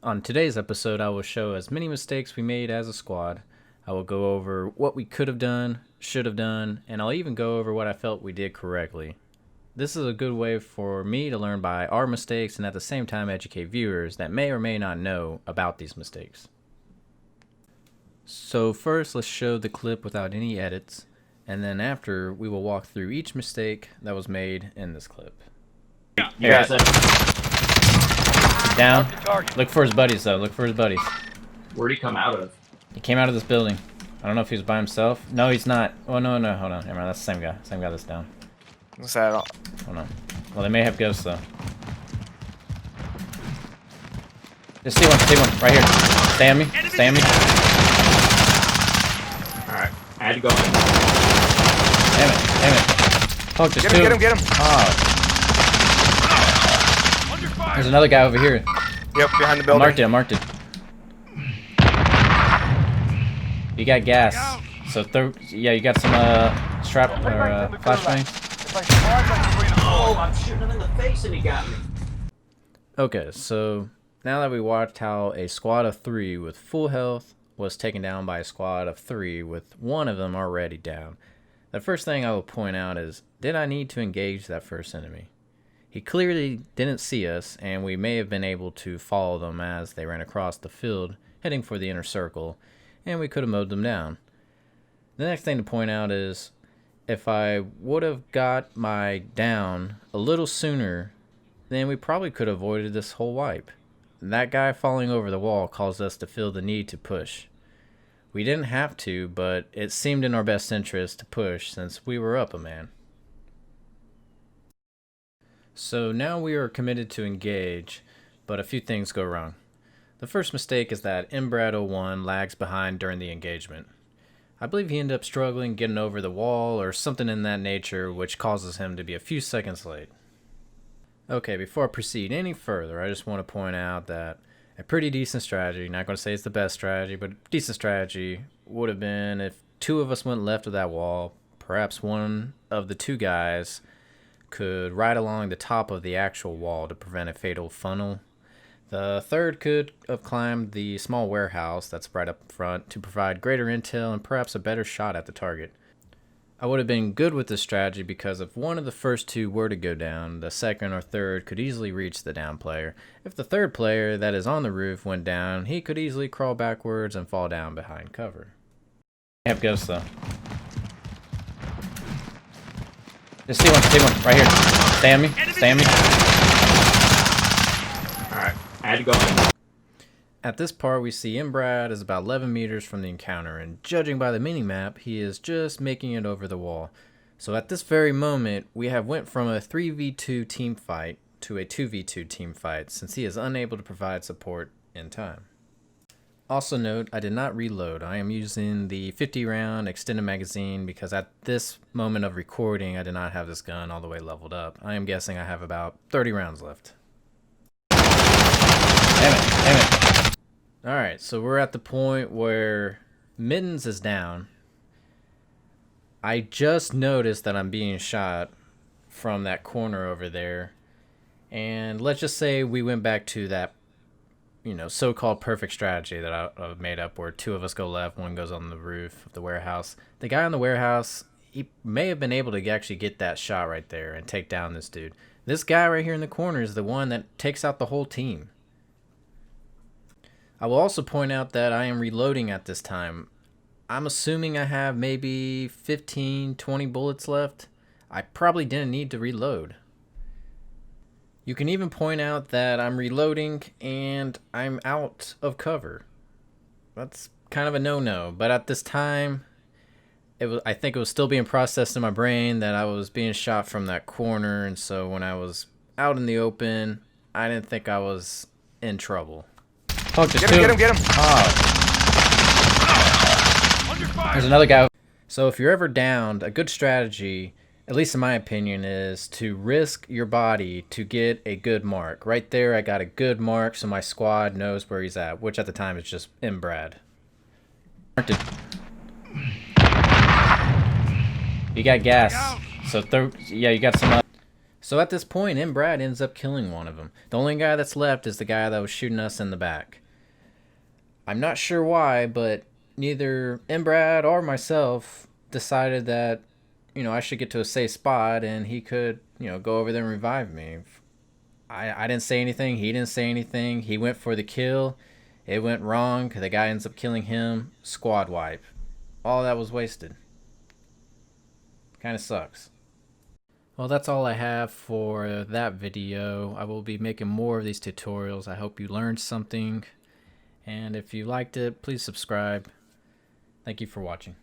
On today's episode, I will show as many mistakes we made as a squad. I will go over what we could have done, should have done, and I'll even go over what I felt we did correctly. This is a good way for me to learn by our mistakes and at the same time educate viewers that may or may not know about these mistakes. So first, let's show the clip without any edits, and then after, we will walk through each mistake that was made in this clip. Yeah. Down. Look for his buddies though, look for his buddies. Where'd he come out of? He came out of this building. I don't know if he was by himself. No, he's not. Oh, no, hold on. Never mind, that's the same guy. Same guy that's down. What's that? Hold on. Well, they may have ghosts though. Just see one, right here. Stay on me, stay on me. Alright, I had to go. Damn it. Poke, just Get him. Oh. There's another guy over here. Yep, behind the building. I marked it. You got gas. So yeah, you got some strap or flashbangs. Oh, I'm shooting him in the face and he got me. Okay, so now that we watched how a squad of 3 with full health was taken down by a squad of 3 with one of them already down, the first thing I will point out is, did I need to engage that first enemy? He clearly didn't see us, and we may have been able to follow them as they ran across the field, heading for the inner circle, and we could have mowed them down. The next thing to point out is, if I would have got my down a little sooner, then we probably could have avoided this whole wipe. That guy falling over the wall caused us to feel the need to push. We didn't have to, but it seemed in our best interest to push since we were up a man. So now we are committed to engage, but a few things go wrong. The first mistake is that Inbrad01 lags behind during the engagement. I believe he ended up struggling getting over the wall or something in that nature, which causes him to be a few seconds late. Okay, before I proceed any further, I just want to point out that a pretty decent strategy, not going to say it's the best strategy, but decent strategy would have been if 2 of us went left of that wall, perhaps one of the 2 guys could ride along the top of the actual wall to prevent a fatal funnel. The third could have climbed the small warehouse that's right up front to provide greater intel and perhaps a better shot at the target. I would have been good with this strategy because if one of the first 2 were to go down, the second or third could easily reach the down player. If the third player that is on the roof went down, he could easily crawl backwards and fall down behind cover. I have ghosts though. Just see one, right here. Stay on me, stay on me. Alright, I had to go. At this part, we see Inbrad is about 11 meters from the encounter, and judging by the mini-map, he is just making it over the wall. So at this very moment, we have went from a 3v2 team fight to a 2v2 team fight, since he is unable to provide support in time. Also note, I did not reload. I am using the 50 round extended magazine because at this moment of recording, I did not have this gun all the way leveled up. I am guessing I have about 30 rounds left. Damn it. Alright, so we're at the point where Mittens is down. I just noticed that I'm being shot from that corner over there. And let's just say we went back to that, so-called perfect strategy that I made up where 2 of us go left, 1 goes on the roof of the warehouse. The guy on the warehouse, he may have been able to actually get that shot right there and take down this dude. This guy right here in the corner is the one that takes out the whole team. I will also point out that I am reloading at this time. I'm assuming I have maybe 15, 20 bullets left. I probably didn't need to reload. You can even point out that I'm reloading and I'm out of cover. That's kind of a no-no, but at this time, I think it was still being processed in my brain that I was being shot from that corner, and so when I was out in the open, I didn't think I was in trouble. Oh, get him! Oh. There's another guy. So if you're ever downed, a good strategy, at least in my opinion, is to risk your body to get a good mark. Right there, I got a good mark, so my squad knows where he's at, which at the time is just Inbrad. Marked it. You got gas. So yeah, you got some So at this point, Brad ends up killing one of them. The only guy that's left is the guy that was shooting us in the back. I'm not sure why, but neither Brad or myself decided that, I should get to a safe spot and he could, go over there and revive me. I didn't say anything. He didn't say anything. He went for the kill. It went wrong. The guy ends up killing him. Squad wipe. All that was wasted. Kind of sucks. Well, that's all I have for that video. I will be making more of these tutorials. I hope you learned something. And if you liked it, please subscribe. Thank you for watching.